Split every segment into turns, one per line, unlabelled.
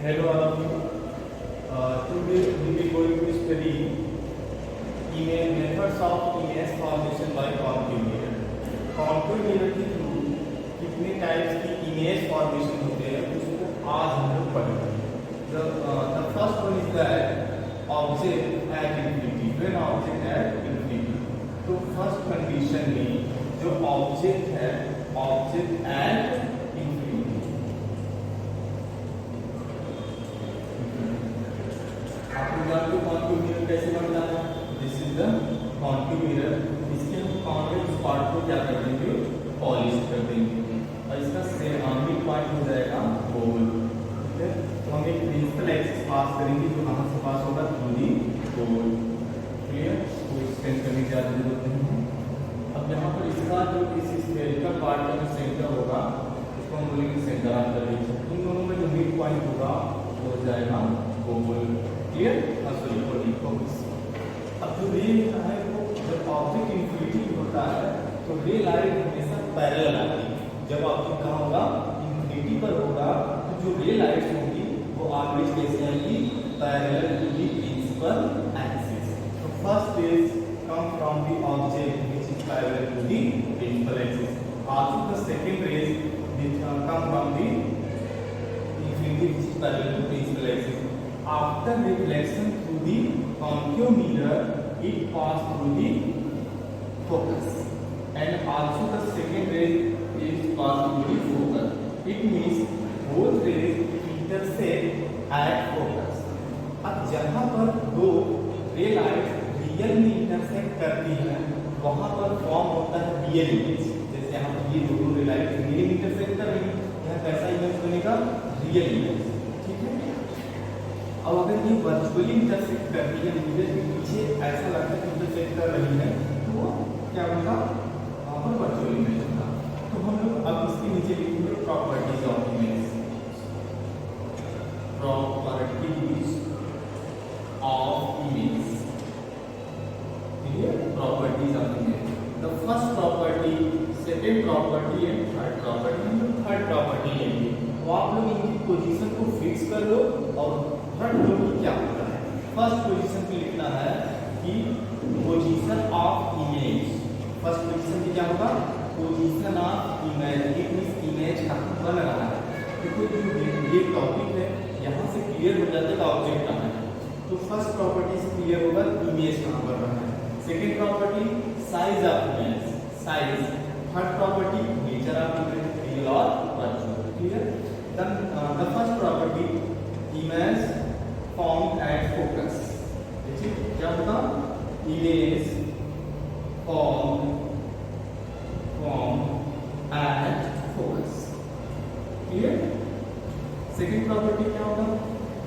Hello all of you. Today we will going to study image methods of image formation by contour mirror. Contour mirror के through कितने types की image formation होते हैं उसको आज हम लोग पढ़ेंगे. The first one is that object at infinity. When object at infinity. तो फर्स्ट कंडीशन में जो ऑब्जेक्ट है ऑब्जेक्ट एट तो कॉन्टूर मिरर कैसे बनता है? This is the contour mirror. इसके हम कॉन्वेक्स पार्ट को क्या कर देंगे? पॉलिश कर देंगे और इसका मिड पॉइंट हो जाएगा गोल. ठीक है, तो हम एक प्रिंसिपल एक्सिस पास करेंगे जो कहां से पास होगा? Through the goal. क्लियर? कोई एक्सटेंड करने की जरूरत नहीं है. अब यहाँ पर इसका जो इस स्फेरिकल पार्ट का जो सेंटर होगा उसको हम बोलेंगे सेंटर ऑफ द रीजन. इन दोनों में जो मिड पॉइंट होगा वो हो जाएगा गोल. क्लियर? अब जो रे होता है वो जब ऑब्जेक्ट इंफिनिटी होता है तो रे लाइट हमेशा पैरेलल आती है. जब ऑब्जेक्ट कहाँ होगा? इंफिनिटी पर होगा तो जो रे लाइट्स होंगी वो ऑलवेज कैसे आएंगी? Parallel to the principal axis. तो first is come from the object which is parallel to the principal axis. Also the second rays which come from the infinity which is parallel to principal axis. After reflection through the concave mirror, it pass through the focus, and also the second ray is pass through the focus. It means both rays intersect at focus. अब जहाँ पर दो रे light real में intersect करती हैं वहाँ पर फॉर्म होता है रियल इमेज. जैसे यहाँ पर ये दोनों रे लाइट रियल इंटरसेक्ट कर रही है, यहाँ कैसा इमेज बनेगा? Real image. ठीक है. अब अगर ये वर्चुअली इंटरसेक्ट कर रही है, मुझे पीछे ऐसा लगता है कि इंटरसेक्ट कर रही है तो वो क्या होगा? वहाँ पर वर्चुअल इमेज होगा. तो हम लोग अब इसके नीचे लिखेंगे properties of image. Properties of image. Clear? Properties of image. The first property, second property and third property. हम लोग थर्ड प्रॉपर्टी लेंगे तो आप लोग इनकी पोजीशन को फिक्स कर लो और थर्ड लो कि क्या होता है. फर्स्ट पोजीशन पे लिखना है कि position of image. First position पे क्या होगा? Position of image. It means image कहां बन रहा है. देखो ये टॉपिक है, यहां से क्लियर हो जाता है कि ऑब्जेक्ट कहां है. तो फर्स्ट प्रॉपर्टी से क्लियर होगा इमेज कहां बन रहा है. Second property size of image. Size. Third property nature of image, real और virtual. Clear? Then the first property, image formed at focus. देखिए क्या होगा? Image formed at focus. Clear? Second property क्या होगा?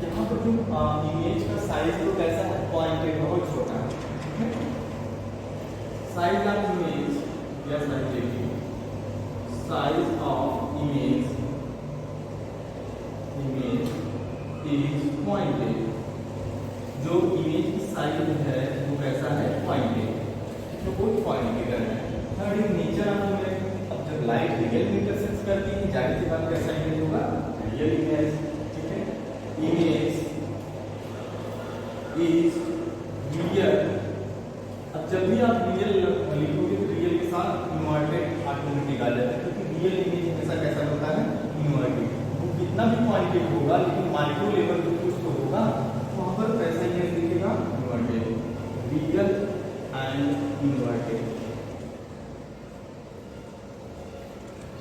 यहाँ पर जो इमेज का साइज तो कैसा है? पॉइंटेड, बहुत छोटा है. Size of image, yes I take you. Size of image is pointed. जो इमेज की साइज है वो कैसा है? पॉइंटेड. तो कोई पॉइंटेड है. Third is nature of image. अब जब लाइट रियल में इंटरसेक्ट करती है जाहिर सी बात कैसा इमेज होगा? Real image. ठीक है. Image is real. अब जब भी आप रियल लिखोगे तो रियल के साथ इन्वर्टेड ऑटोमेटिक आ जाता है क्योंकि रियल इमेज हमेशा कैसा होता है? इन्वर्टेड. कितना भी क्वांटिटी होगा लेकिन माइक्रो लेवल पे कुछ तो होगा, वहां पर कैसा इमेज दिखेगा? Inverted. Real and inverted.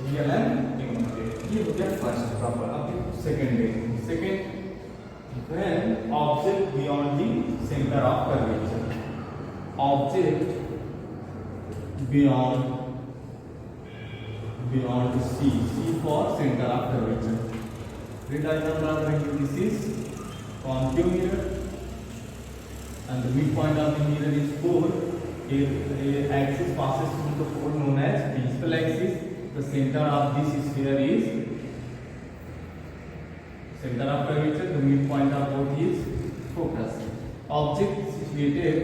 Real and inverted. ये हो गया फर्स्ट प्रॉपर. अब सेकंड है. Second, when object beyond the centre of curvature. Object beyond C. C for center of curvature. The diagram we are going to this is concave mirror, and the midpoint of the mirror is 4. A axis passes through the 4 known as principal axis. The center of this sphere is center of curvature. The midpoint of both is focus. Object situated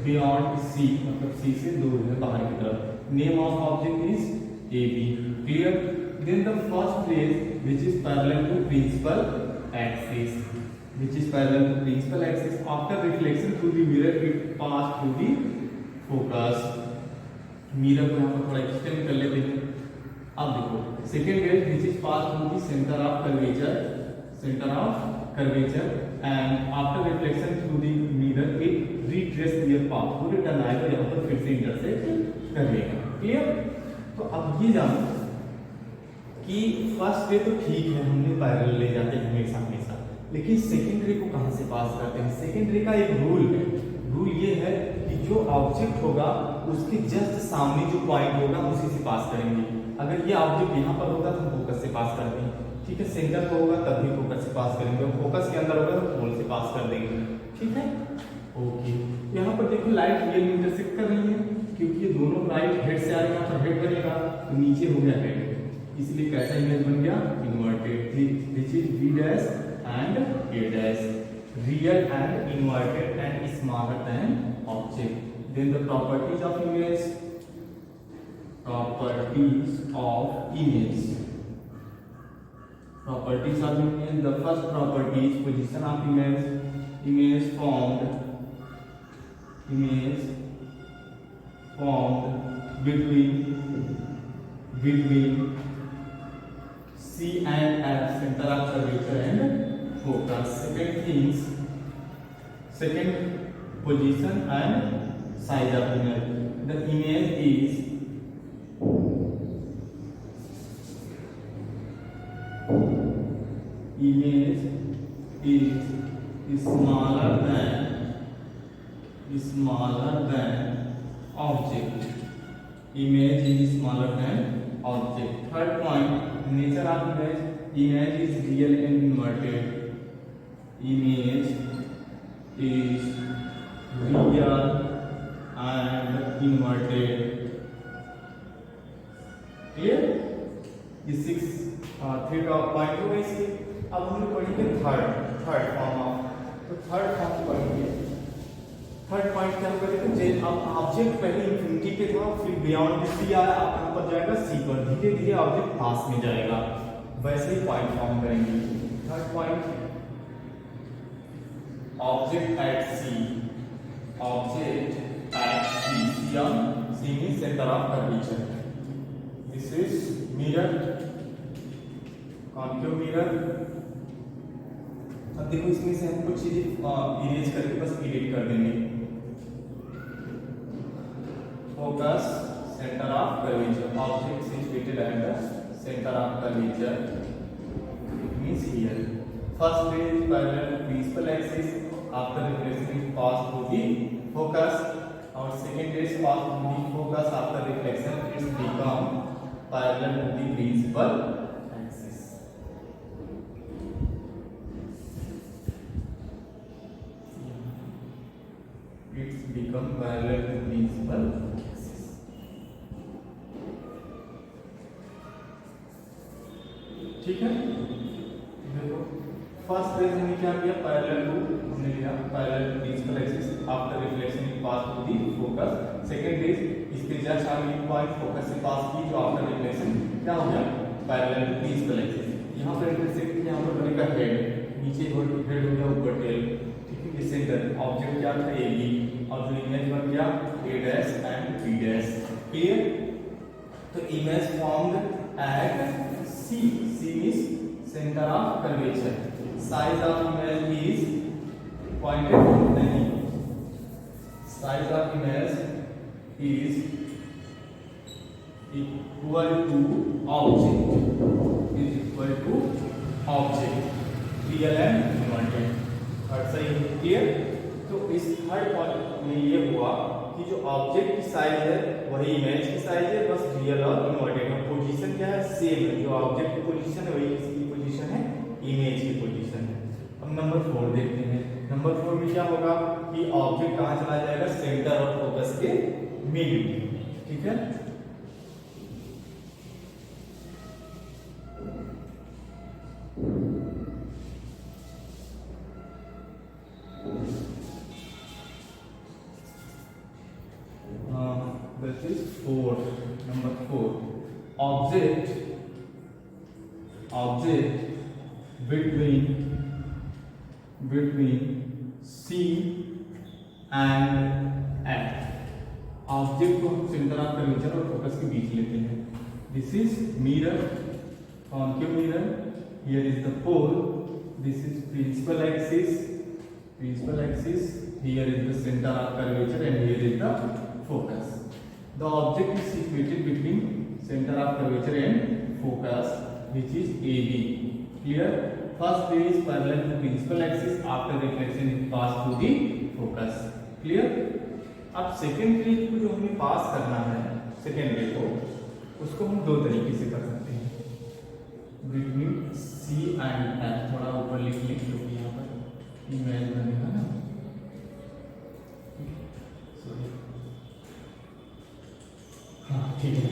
beyond C, मतलब C से दूर है बाहर की तरफ. Name of object is AB. Clear? then the first rays which is parallel to principal axis, after reflection through the mirror it pass through the focus. Mirror को यहाँ पर थोड़ा एक्सटेंड कर लेते हैं. अब देखो second rays which is pass through the centre of curvature and after reflection through the mirror it retrace their path, वो रिटर्न आएगा यहाँ पर फिर से इंटरसेक्ट कर लेगा. क्लियर? तो अब ये जानो कि फर्स्ट रे तो ठीक है, हमने पैरेलल ले जाते हैं हमेशा, लेकिन सेकेंड रे को कहाँ से पास करते हैं? सेकेंड रे का एक रूल है. रूल ये है कि जो ऑब्जेक्ट होगा उसके जस्ट सामने जो पॉइंट होगा उसी से पास करेंगे. अगर ये ऑब्जेक्ट यहाँ पर होगा तो फोकस से पास करते हैं. ठीक है, सेंटर पर होगा तब भी फोकस से पास करेंगे, फोकस के अंदर होगा तो पोल से पास कर देंगे. ठीक है, ओके. यहाँ पर देखो लाइट ये इंटरसेक्ट कर रही है क्योंकि ये दोनों लाइट हेड से आ रही है, यहाँ पर हेड बनेगा तो नीचे हो गया हेड, इसलिए कैसा इमेज बन गया? Inverted. This is V dash and A dash, real and inverted and smaller than object. Then the properties of image. Properties of image. The first property is position of image. Image formed between C and F, center of curvature and focus. Second position and size of image. The image is smaller than object. Image is smaller than object. Third point, nature of image. Image is real and inverted. Image is real and inverted. Clear? ये 6 3 का point हो गए इसके. अब हम लोग पढ़ेंगे third form of. तो थर्ड फॉर्म पढ़ेंगे. थर्ड पॉइंट क्या होगा? देखो अब ऑब्जेक्ट पहले इंफिनिटी पे था, फिर बियॉन्ड सी आया, अब यहाँ पर जाएगा सी पर, धीरे धीरे ऑब्जेक्ट पास में जाएगा. वैसे ही पॉइंट फॉर्म करेंगे. Third point, object at C. C means centre of curvature. This is mirror, concave mirror. अब देखो इसमें से हम कुछ चीजें इरेज करके बस एडिट कर देंगे. Focus, centre of curvature. Object situated at the centre of curvature means here. First ray is parallel to principal axis. After reflection it pass through the focus. और second ray is pass through the focus. After reflection it's become parallel to the principal. It's become parallel to principal axis. ठीक है, देखो first raise हमने क्या किया? Parallel to हमने लिया parallel to principal axis. After reflection it pass to the focus. Second rays इसके just आगे पॉइंट फोकस से पास की, जो आफ्टर रिफ्लेक्शन क्या हो गया? Parallel to principal axis. यहाँ पर इंटरसेक्ट किया, यहाँ पर बनेगा हेड, नीचे हेड हो गया, ऊपर टेल. सेंटर ऑब्जेक्ट क्या था? ए बी, और जो इमेज बन गया A dash and B dash. Clear? तो image formed at C. C means centre of curvature. Size of image is pointed नहीं. Size of image is equal to object. Real and inverted. सही, clear? तो इस third point में ये हुआ कि जो ऑब्जेक्ट की साइज है वही इमेज की साइज है, बस रियल और इन्वर्टेड. पोजीशन क्या है? सेम है. जो ऑब्जेक्ट की पोजीशन है वही किसकी पोजीशन है? इमेज की पोजीशन है. अब नंबर 4 देखते हैं. नंबर 4 में क्या होगा कि ऑब्जेक्ट कहाँ चला जाएगा? सेंटर और फोकस के मिडिल. ठीक है, that is 4. Number 4, object between C and F। Object को हम सेंटर ऑफ कर्वेचर और फोकस के बीच लेते हैं। This is mirror, concave mirror, here is the pole, this is principal axis, here is the center of curvature and here is the focus। the object is situated between center of curvature and focus, which is AB। clear? first ray is parallel to principal axis, after reflection it pass to the focus। clear? अब second रे को जो हमें पास करना है, second रे को, उसको हम दो तरीके से कर सकते हैं, बिटवीन C एंड F। थोड़ा ऊपर लिख लो क्योंकि यहाँ पर इमेज बनेगा ना, हाँ ठीक है,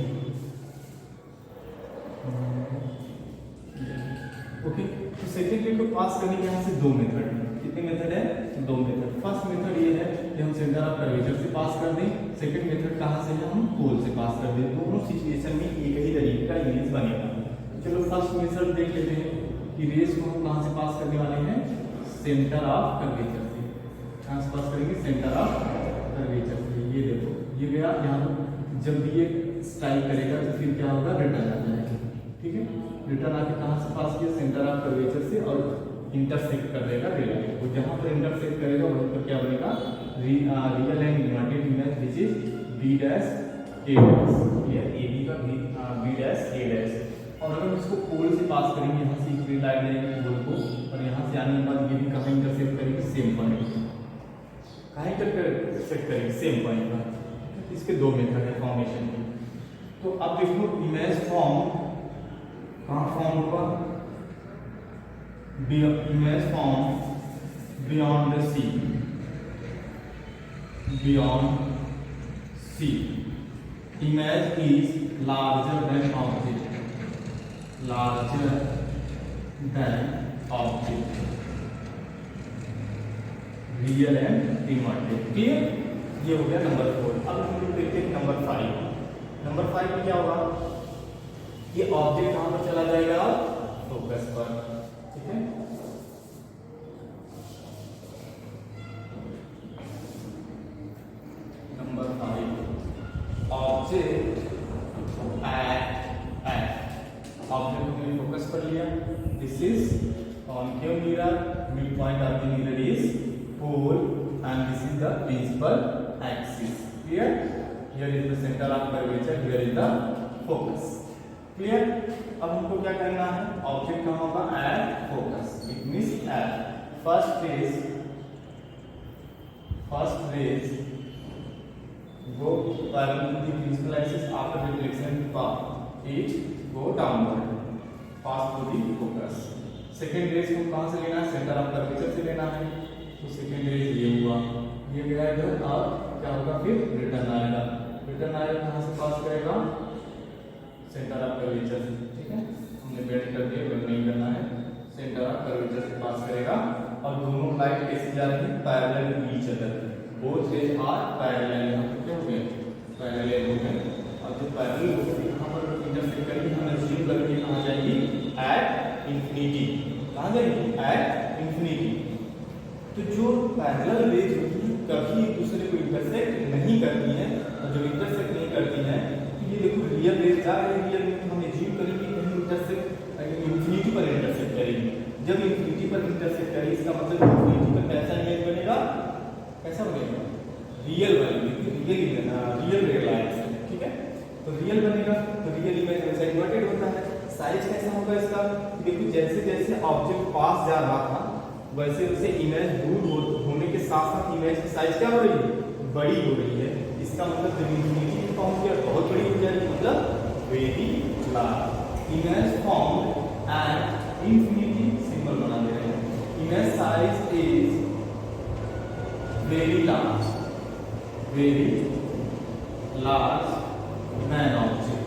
ओके। तो सेकेंड रे को पास करने के यहाँ से दो मेथड है। कितने मेथड है? दो मेथड। फर्स्ट मेथड ये है कि हम सेंटर ऑफ कर्वेचर से पास कर दें, सेकेंड मेथड कहाँ से है? हम पोल से पास कर दें। दोनों सिचुएशन में एक ही तरीके का इमेज बनेगा। चलो फर्स्ट मेथड देख लेते हैं कि रेज को हम कहाँ से पास करने वाले हैं? सेंटर ऑफ कर्वेचर से। कहाँ से पास करेंगे? सेंटर ऑफ कर्वेचर से। ये देखो, ये गया यहाँ, जब भी ये स्ट्राइक करेगा तो फिर क्या होगा? रिटर्न आ जाएगा। ठीक है, रिटर्न आके कहाँ से पास किया? सेंटर ऑफ कर्वेचर से, और इंटरसेक्ट कर देगा रे लाइन को। जहाँ पर इंटरसेक्ट करेगा वहीं पर क्या बनेगा? Real and inverted image, which is B dash A dash. ये AB का B डैश A डैश। और अगर इसको पोल से पास करेंगे, यहाँ से एक लाइन लेंगे पोल को, और यहाँ से आने के बाद ये भी कहाँ इंटरसेक्ट करेंगे? Same point. कहाँ इंटरसेक्ट करेंगे? सेम पॉइंट पर। इसके दो मेथड है फॉर्मेशन के। तो अब देखो इमेज फॉर्म कहाँ फॉर्म होगा? image form beyond the sea, image is larger than object, real and imaginary। clear? ये हो गया नंबर 4। अब हम लोग देखते हैं नंबर 5। नंबर 5 में क्या होगा? ये ऑब्जेक्ट कहाँ पर चला जाएगा? फोकस पर। ठीक है, number 5, object at F। Object को फोकस पर लिया। This is concave mirror, mid point of the mirror is pole and this is the principal axis. Clear? Here is the centre of curvature, here is the focus. Clear? अब हमको क्या करना है? Object कहाँ होगा? At focus, it means at first rays go parallel to the principal axis, after reflection path it go downward, pass through the focus। Second rays को कहाँ से लेना है? सेंटर ऑफ कर्वेचर से लेना है। तो सेकेंड रेज ये हुआ, ये गया इधर, और क्या होगा? फिर रिटर्न आएगा। कहाँ से पास करेगा? सेंटर ऑफ कर्वेचर से। ठीक है, हमने बेंड कर दिया, बेंड नहीं करना है, सेंटर ऑफ कर्वेचर से पास करेगा। और दोनों लाइट कैसे जा रही है? Parallel to each other, both rays are parallel. यहाँ पे क्या हो गया? पैरेलल हो गए। और जो पैरेलल हो गई यहाँ पर इंटरसेक्ट करेंगे, हम एज्यूम करेंगे कहाँ जाएगी? At infinity. कहाँ जाएगी? At infinity. तो जो पैरेलल रेज होती है कभी एक दूसरे को इंटरसेक्ट नहीं करती है, और जब इंटरसेक्ट नहीं करती है तो ये देखो रियल रेज जा रही है, रियल में हम एज्यूम करेंगे कहीं इंटरसेक्ट इंफिनिटी पर इंटरसेक्ट करेंगे। जब इंफिनिटी पर इंटरसेक्ट करेगी इसका मतलब इंफिनिटी पर कैसा इमेज बनेगा? कैसा बनेगा? रियल बनेगी, रियल लाइट से। ठीक है, तो रियल बनेगा, तो रियल इमेज वैसे इन्वर्टेड होता है। साइज कैसा होगा इसका? देखो जैसे जैसे ऑब्जेक्ट पास जा रहा था वैसे वैसे इमेज दूर होने के साथ साथ इमेज की साइज क्या हो रही है? बड़ी हो रही है। इसका मतलब जब इंफिनिटी में पहुंच गया बहुत बड़ी हो जाएगी, मतलब very large. Image form and infinity symbol बना दे रहे हैं। Image size is very large than object,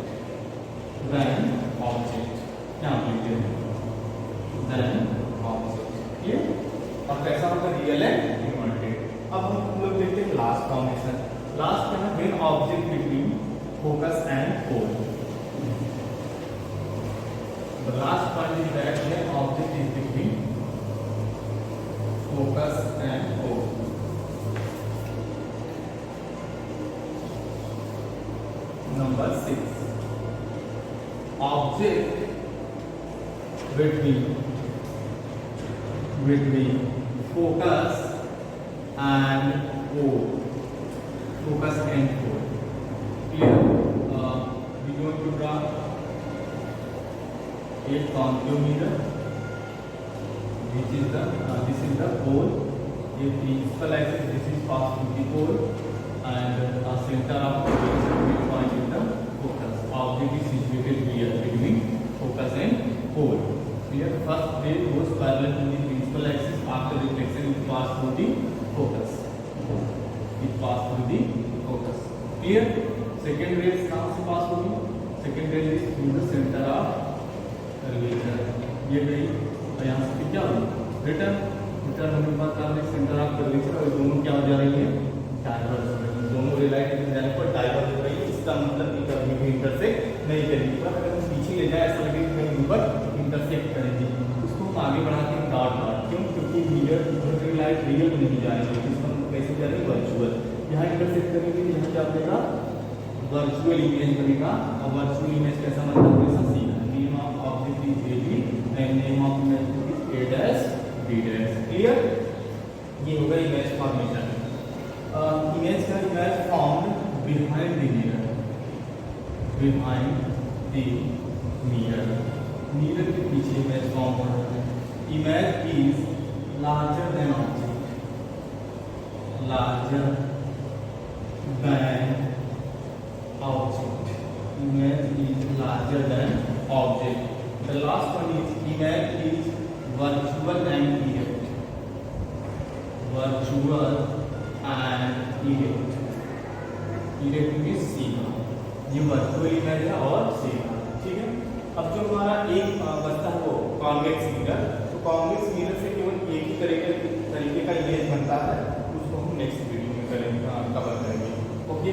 क्या लिखते हैं? than object। क्लियर? और कैसा होगा? Real and inverted. अब हम लोग देखते हैं लास्ट फॉर्मेशन। लास्ट में है main object between focus and pole. The last point is that the object is between between focus and pole. Focus and pole. Clear? We going to draw a concave mirror. Which is the this is the pole. A principal axis. This is passed through the pole, and center of the point is the focus. Object is situated here between focus and pole. Here, first ray goes parallel to the principal axis. After reflection, it passes through the focus. It passes through the focus. Clear? Second rays कहाँ से पास होगी? Second rays is through the center of curvature. ये गई और यहाँ से क्या होगी? रिटर्न होने के बाद क्या सेंटर ऑफ कर्वेचर और दोनों क्या हो जा रही है? डाइवर्ज हो रही है. दोनों रे लाइट जाने पर डाइवर्ज हो रही है. इसका मतलब कि कभी भी इंटरसेक्ट नहीं करेगी. पर अगर हम पीछे ले जाए ऐसा लगे कहीं ऊपर इंटरसेक्ट करेगी. उसको हम आगे बढ़ाते हैं डॉट डॉट. क्यों? क्योंकि मिरर रे लाइट रियल में नहीं जा रही है. इसका कैसे जा रही है? वर्चुअल. यहाँ इंटरसेक्ट करेंगे तो यहाँ क्या बनेगा? वर्चुअल इमेज बनेगा. और वर्चुअल इमेज कैसा मतलब कैसा सीधा. Name of object is A B and name of image is A dash B dash. Clear? ये होगा इमेज फॉर्मेशन. इमेज का image formed behind the mirror. Behind the mirror. Mirror के पीछे इमेज फॉर्म हो रहा है. Image is larger than object. Larger than object. Image is larger than object. The last one is image is virtual and direct. Virtual and direct. Direct means सीधा. ये virtual image है और सीधा. ठीक है. अब जो हमारा एक बचता है वो convex mirror. तो convex mirror से केवल एक ही तरीके का इमेज बनता है. उसको हम नेक्स्ट वीडियो में करेंगे, कवर करेंगे. ओके.